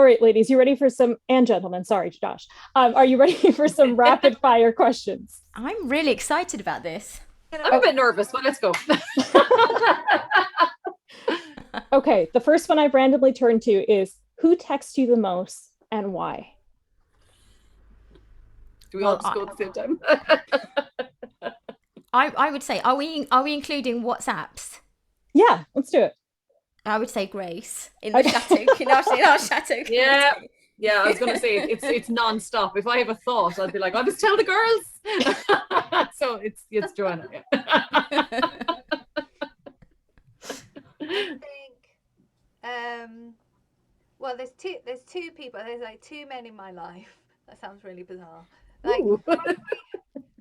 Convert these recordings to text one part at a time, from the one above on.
All right, ladies, you ready for some, and gentlemen, sorry, Josh. Are you ready for some rapid fire questions? I'm really excited about this. I'm a Oh, bit nervous, but let's go. okay, the first one I've randomly turned to is who texts you the most and why? Do we all Well, just go at the same time? I would say, are we including WhatsApps? Yeah, let's do it. I would say Grace in the Okay. Chateau, in our Chateau Yeah. community. Yeah, I was gonna say it's non-stop. If I have a thought, I'd be like, I'll just tell the girls. So it's Joanna. Yeah. I think well there's two people. There's like two men in my life. That sounds really bizarre. Like Ooh.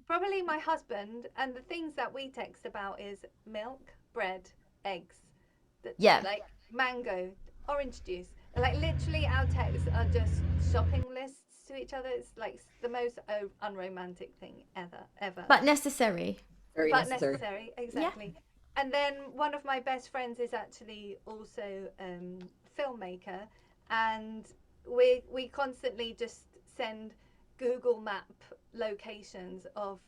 probably my husband, and the things that we text about is milk, bread, eggs, Yeah. like mango, orange juice. Like literally our texts are just shopping lists to each other. It's like the most unromantic thing ever. But necessary. Very But necessary. necessary, Yeah. exactly. And then one of my best friends is actually also filmmaker, and we constantly just send Google Map locations of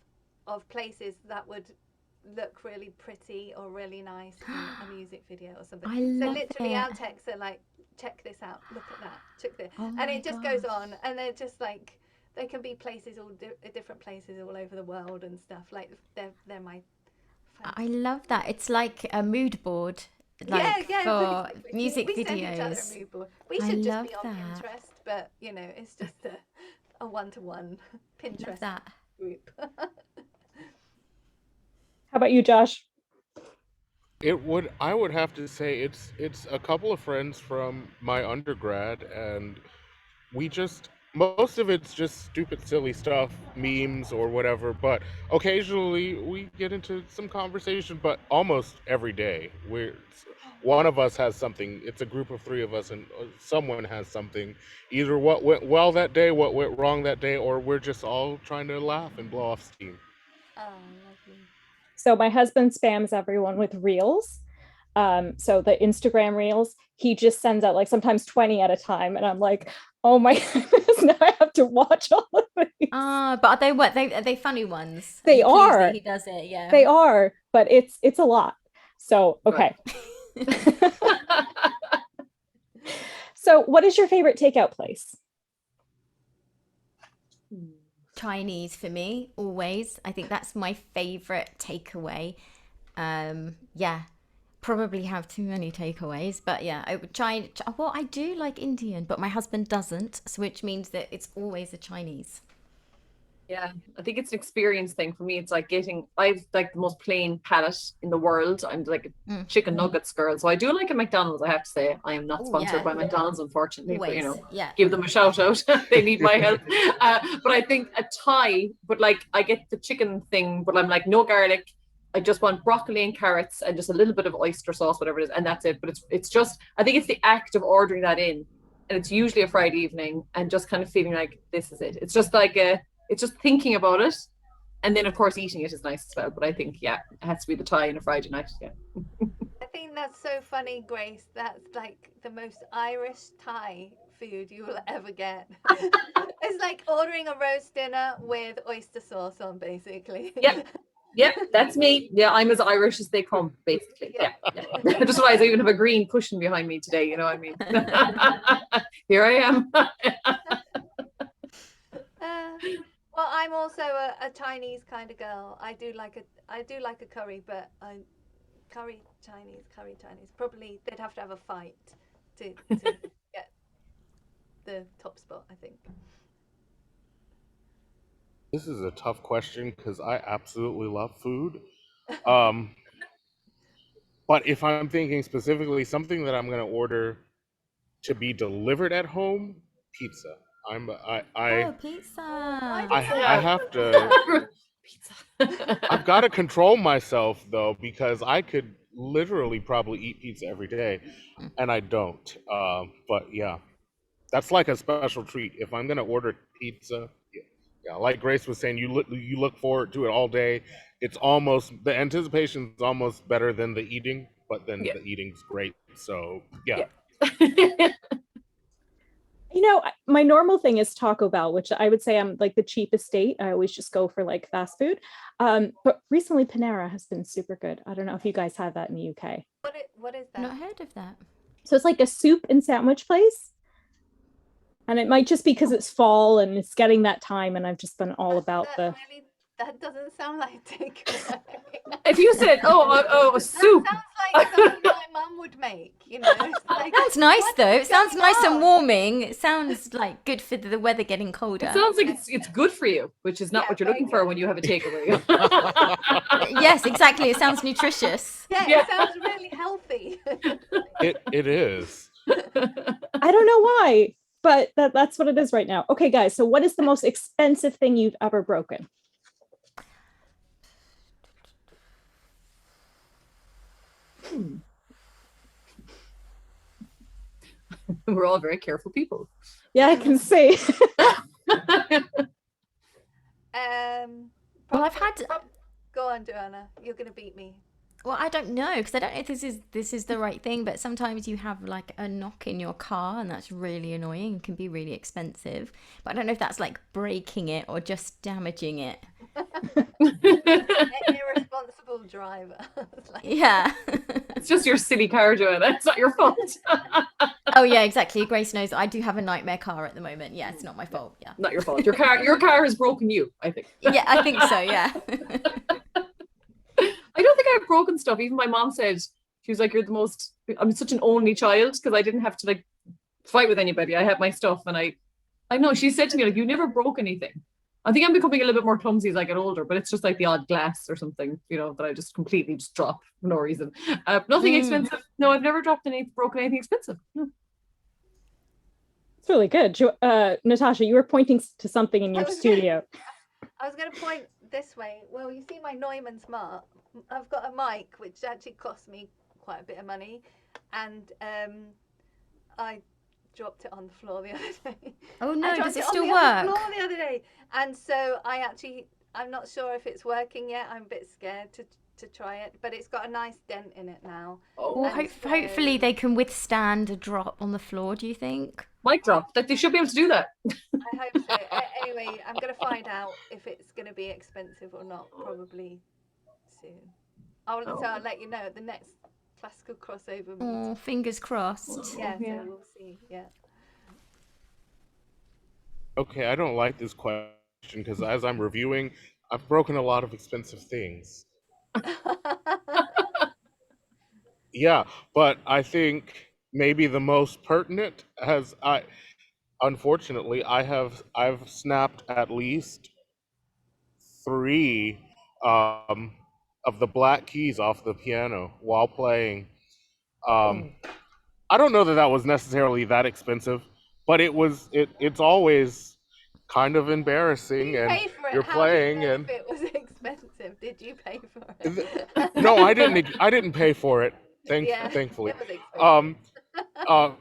places that would look really pretty or really nice in a music video or something. I So love literally it. our texts are like, check this out, look at that, check this, Oh and my it just goes gosh. on, and they're just like they can be places different places all over the world and stuff. Like they're my I fantastic. love that. It's like a mood board, Yeah, like yeah, for basically. music We send each other videos. a mood board. We I should just love be on that. Pinterest, but it's just a one-to-one Love Pinterest that. group. How about you, Josh? I would have to say it's a couple of friends from my undergrad, and we just most of it's just stupid silly stuff, memes or whatever, but occasionally we get into some conversation, but almost every day one of us has something. It's a group of three of us, and someone has something, either what went well that day, what went wrong that day, or we're just all trying to laugh and blow off steam. Oh, lovely. So my husband spams everyone with reels. So the Instagram reels, he just sends out like sometimes 20 at a time. And I'm like, oh my goodness, now I have to watch all of these. But are they what? Are they funny ones? Are They you pleased that are, he does it? Yeah. they are, but it's a lot. So Right. okay. So what is your favorite takeout place? Chinese for me, always. I think that's my favorite takeaway. Yeah, probably have too many takeaways, but yeah, I would try. Well, I do like Indian, but my husband doesn't, so which means that it's always a Chinese. Yeah, I think it's an experience thing for me. It's like I've like the most plain palate in the world. I'm like a Mm. chicken nuggets girl. So I do like a McDonald's, I have to say. I am not Oh sponsored yeah, by McDonald's, unfortunately, but always. Yeah. give them a shout out. They need my help. But I think a Thai, but like I get the chicken thing, but I'm like no garlic. I just want broccoli and carrots and just a little bit of oyster sauce, whatever it is, and that's it. But it's just I think it's the act of ordering that in, and it's usually a Friday evening, and just kind of feeling like this is it. It's just like it's just thinking about it, and then of course eating it is nice as well. But I think yeah, it has to be the Thai on a Friday night. Yeah. I think that's so funny, Grace. That's like the most Irish Thai food you will ever get. It's like ordering a roast dinner with oyster sauce on, basically. Yep. Yep, that's me. Yeah, I'm as Irish as they come, basically. Yeah. Yeah, yeah. Just why I even have a green pushing behind me today. You know what I mean? Here I am. Uh, well, I'm also a Chinese kind of girl. I do like a curry, but curry Chinese. Probably they'd have to have a fight to get the top spot, I think. This is a tough question because I absolutely love food. Um, but if I'm thinking specifically something that I'm going to order to be delivered at home, pizza. I'm Oh, Why pizza. I Pizza. have to. I've Pizza. got to control myself though because I could literally probably eat pizza every day, and I don't. But yeah, that's like a special treat. If I'm gonna order pizza, yeah, yeah, like Grace was saying, you look forward to it all day. It's almost the anticipation's almost better than the eating, but then Yeah. the eating's great. So yeah, Yeah. My normal thing is Taco Bell, which I would say I'm like the cheapest date. I always just go for like fast food. But recently Panera has been super good. I don't know if you guys have that in the UK. What is Not that? heard of that. So it's like a soup and sandwich place. And it might just be because it's fall and it's getting that time, and I've just been all about the. That doesn't sound like takeaway. If you said, a soup. That sounds like something my mum would make. It's like, Sounds nice what though. is It sounds going nice and on? warming. It sounds like good for the weather getting colder. It sounds like it's good for you, which is not Yeah, what you're very looking for good. when you have a takeaway. Yes, exactly. It sounds nutritious. Yeah, Yeah. it sounds really healthy. It is. I don't know why, but that's what it is right now. Okay, guys. So what is the most expensive thing you've ever broken? We're all very careful people. Yeah, I can see. Well, I've had. Go on, Joanna. You're gonna beat me. Well, I don't know because I don't know if this is the right thing, but sometimes you have like a knock in your car and that's really annoying and can be really expensive. But I don't know if that's like breaking it or just damaging it. Irresponsible driver. Like, Yeah. It's just your silly car, Joanna. It's not your fault. Oh yeah, exactly. Grace knows I do have a nightmare car at the moment. Yeah, it's not my fault. Yeah. Not your fault. Your car has broken you, I think. Yeah, I think so. Yeah. I don't think I've broken stuff. Even my mom said, she was like, I'm such an only child because I didn't have to like fight with anybody. I had my stuff and I know she said to me, like, you never broke anything. I think I'm becoming a little bit more clumsy as I get older, but it's just like the odd glass or something, that I just completely just drop for no reason. Nothing expensive. No, I've never broken anything expensive. No. It's really good. Natasha, you were pointing to something in your studio. I was going to point this way. Well, you see my Neumann Smart. I've got a mic which actually cost me quite a bit of money, and I dropped it on the floor the other day. Oh no, does it on still the other work? floor the other day, and so I'm not sure if it's working yet. I'm a bit scared to try it, but it's got a nice dent in it now. Oh, Well, hopefully they can withstand a drop on the floor. Do you think? mic drop. That they should be able to do that. I hope so. Anyway, I'm going to find out if it's going to be expensive or not, probably soon. So I'll let you know at the next classical crossover meeting. Oh, fingers crossed. Yeah, Yeah. so we'll see. Yeah. Okay, I don't like this question because as I'm reviewing, I've broken a lot of expensive things. Yeah, but I think maybe the most pertinent unfortunately I've snapped at least 3 of the black keys off the piano while playing. I don't know that was necessarily that expensive, but it's always kind of embarrassing, and Pay for it. you're How playing do you know and if it was expensive? Did you pay for it? no, I didn't pay for it. Yeah, Thankfully. it was expensive.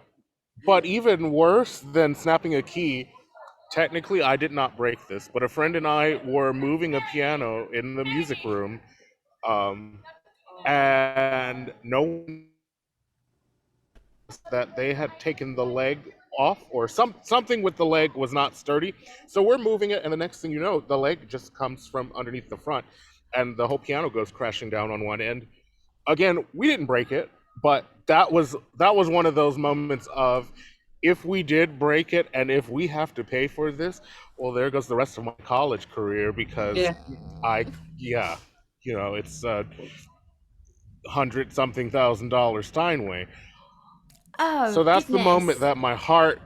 But even worse than snapping a key, technically I did not break this, but a friend and I were moving a piano in the music room, and no one that they had taken the leg off, or something with the leg was not sturdy. So we're moving it, and the next thing you know, the leg just comes from underneath the front, and the whole piano goes crashing down on one end. Again, we didn't break it, but that was one of those moments of, if we did break it and if we have to pay for this, well, there goes the rest of my college career, because Yeah. it's $100,000 Steinway. Oh, So that's the goodness. moment that my heart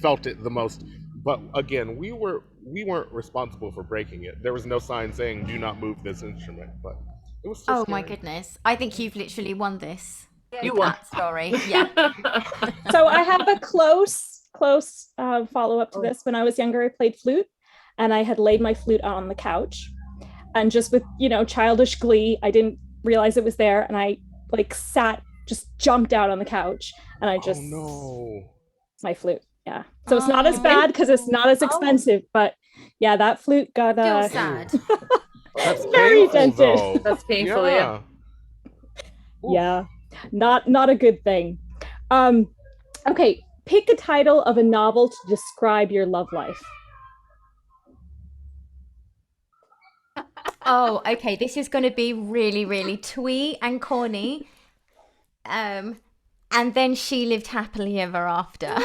felt it the most. But again, we weren't responsible for breaking it. There was no sign saying do not move this instrument, but it was still Oh my scary. goodness! I think you've literally won this. Yeah, You with won. that story. Yeah. So I have a close follow-up to this. When I was younger, I played flute, and I had laid my flute on the couch, and just with childish glee, I didn't realize it was there, and I just jumped out on the couch, and I just Oh my flute. Yeah. So it's not as Oh. bad because it's not as expensive, but yeah, that flute got Still sad. no. That's Very painful, dented. though. That's painful, yeah. yeah, not a good thing. Okay, Pick a title of a novel to describe your love life. Oh, okay. This is going to be really, really twee and corny. And then she lived happily ever after.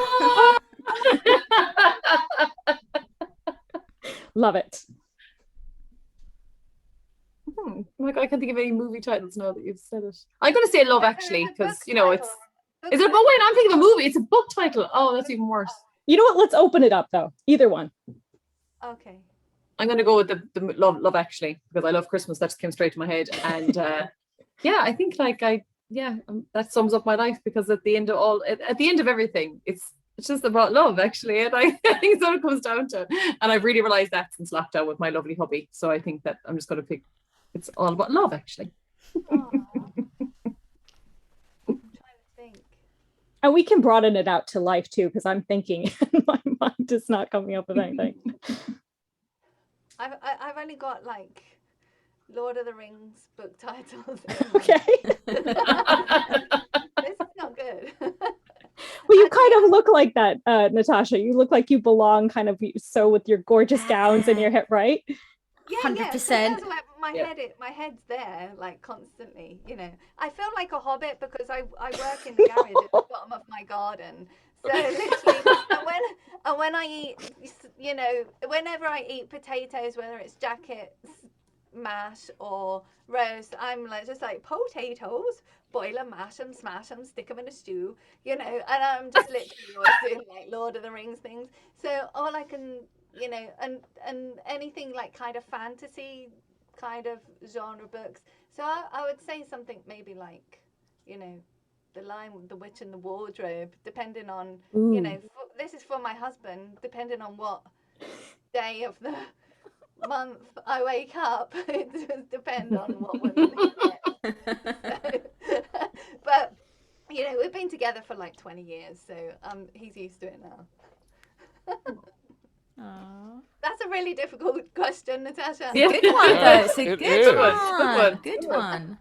Love it. Oh my God, I can't think of any movie titles now that you've said it. I'm going to say Love Actually, because, you know, it's... Is it a book? Wait, I'm thinking of a movie. It's a book title. Oh, that's even worse. You know what? Let's open it up, though. Either one. Okay. I'm going to go with the Love Actually, because I love Christmas. That just came straight to my head. And yeah, I think that sums up my life, because at the end of everything, it's just about love, actually. And I think that's what it comes down to. And I've really realized that since lockdown with my lovely hubby. So I think that I'm just going to pick, it's all about love, actually. Aw. I'm trying to think. And we can broaden it out to life, too, because I'm thinking my mind is not coming up with anything. I've only got like Lord of the Rings book titles. Okay. This is not good. Well, you kind of look like that, Natasha. You look like you belong kind of so with your gorgeous gowns and your hair, right? Yeah, 100%. Yeah, so my Yeah. my head's there like constantly. You know, I feel like a hobbit because I work in the garage at the bottom of my garden. So literally, and when I eat, you know, whenever I eat potatoes, whether it's jackets, mash or roast, I'm like just like potatoes, boil them, mash them, smash them, stick them in a stew, you know, and I'm just literally always doing like Lord of the Rings things. So all I can, you know, and anything like kind of fantasy kind of genre books. So I would say something maybe like, you know, The Lion, the Witch and the Wardrobe, depending on, you know, this is for my husband, depending on what day of the month I wake up, it does depend on what we're looking at. But, you know, we've been together for like 20 years, so he's used to it now. Aww. That's a really difficult question, Natasha. Yeah. Good one, Yeah, though. It's a it good is. one. Good Good one. one.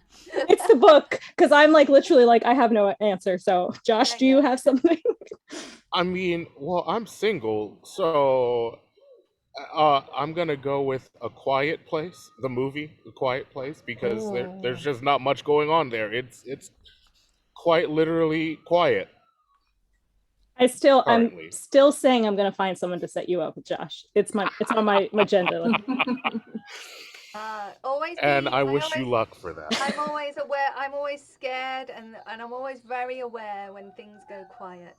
It's the book, because I'm like literally like I have no answer. So, Josh, do you have something? I mean, well, I'm single, so I'm gonna go with A Quiet Place, the movie, A Quiet Place, because there's just not much going on there. It's quite literally quiet I'm currently. still saying I'm gonna find someone to set you up with Josh. It's on my agenda. Always And be- I wish you always- luck for that. I'm always aware. I'm always scared, and I'm always very aware when things go quiet,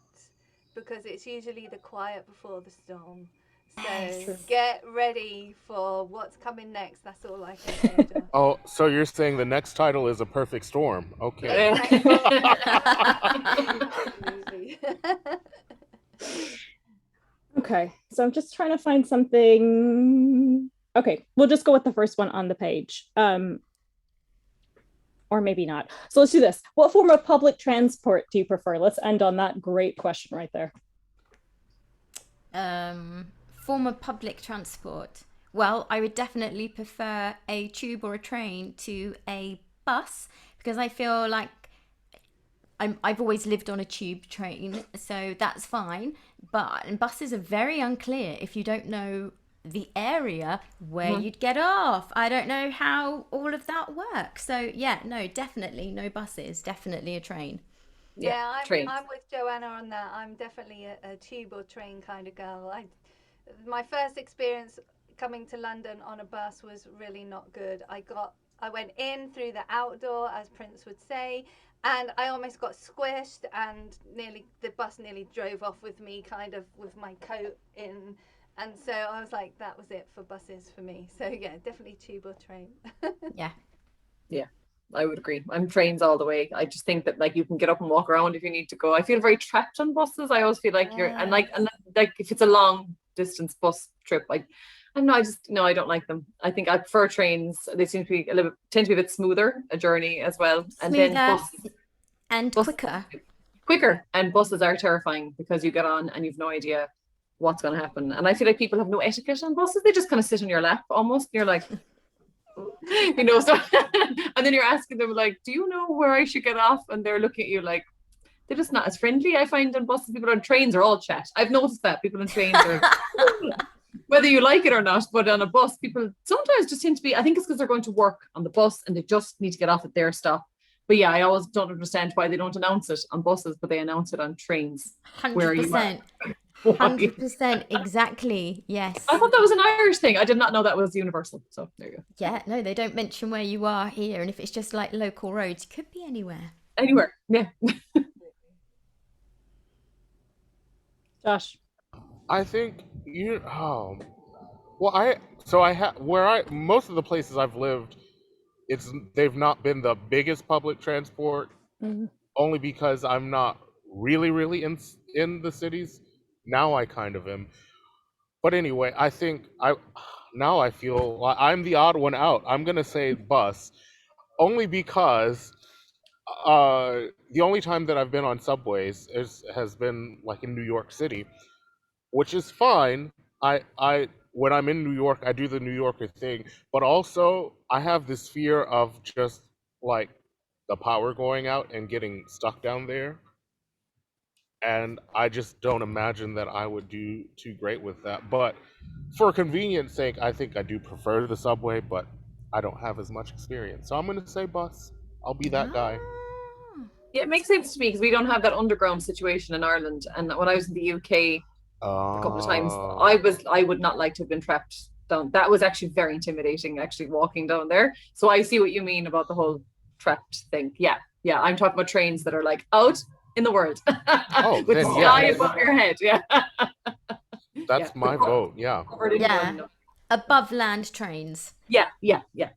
because it's usually the quiet before the storm. So Yes. get ready for what's coming next. That's all I can say, Josh. Oh, so you're saying the next title is A Perfect Storm? Okay. Absolutely. Okay, so I'm just trying to find something. Okay, we'll just go with the first one on the page. Or maybe not. So let's do this. What form of public transport do you prefer? Let's end on that great question right there. Form of public transport. Well, I would definitely prefer a tube or a train to a bus, because I feel like I've always lived on a tube train, so that's fine. But buses are very unclear if you don't know the area where you'd get off. I don't know how all of that works. So yeah, no, definitely no buses, definitely a train. Yeah, trains. I'm with Joanna on that. I'm definitely a tube or train kind of girl. My first experience coming to London on a bus was really not good. I went in through the outdoor, as Prince would say, and I almost got squished, and the bus nearly drove off with me, kind of with my coat in. And so I was like, that was it for buses for me. So yeah, definitely tube or train. Yeah. I would agree. I'm trains all the way. I just think that like you can get up and walk around if you need to go. I feel very trapped on buses. I always feel like and like if it's a long distance bus trip, I don't like them. I think I prefer trains. They seem to be tend to be a bit smoother a journey as well. And then Smoother buses and bus- quicker. And buses are terrifying because you get on and you've no idea what's going to happen. And I feel like people have no etiquette on buses. They just kind of sit on your lap almost. And you're like, you know, so and then you're asking them like, do you know where I should get off? And they're looking at you like, they're just not as friendly. I find on buses, people on trains are all chat. I've noticed that people on trains are, whether you like it or not, but on a bus, people sometimes just seem to be, I think it's because they're going to work on the bus and they just need to get off at their stop. But yeah, I always don't understand why they don't announce it on buses, but they announce it on trains. Where you are. 100%. Why? 100%. Exactly. Yes. I thought that was an Irish thing. I did not know that was universal. So there you go. Yeah, no, they don't mention where you are here. And if it's just like local roads, it could be anywhere. Anywhere. Yeah. Josh. I think you. Well, I have where I most of the places I've lived, they've not been the biggest public transport, Mhm. only because I'm not really in the cities. Now I kind of am. But anyway, I think I feel like I'm the odd one out. I'm gonna say bus, only because the only time that I've been on subways has been like in New York City, which is fine. I when I'm in New York, I do the New Yorker thing, but also I have this fear of just like the power going out and getting stuck down there, and I just don't imagine that I would do too great with that. But for convenience sake, I think I do prefer the subway, but I don't have as much experience, so I'm gonna say bus. I'll be that guy. Ah. Yeah, it makes sense to me because we don't have that underground situation in Ireland. And when I was in the UK a couple of times, I would not like to have been trapped down. That was actually very intimidating, actually walking down there. So I see what you mean about the whole trapped thing. Yeah, yeah. I'm talking about trains that are like out in the world with the then sky yeah, above your head. Yeah, that's yeah. my vote. Yeah. Covered in Yeah. one. Above land trains. Yeah, yeah, yeah.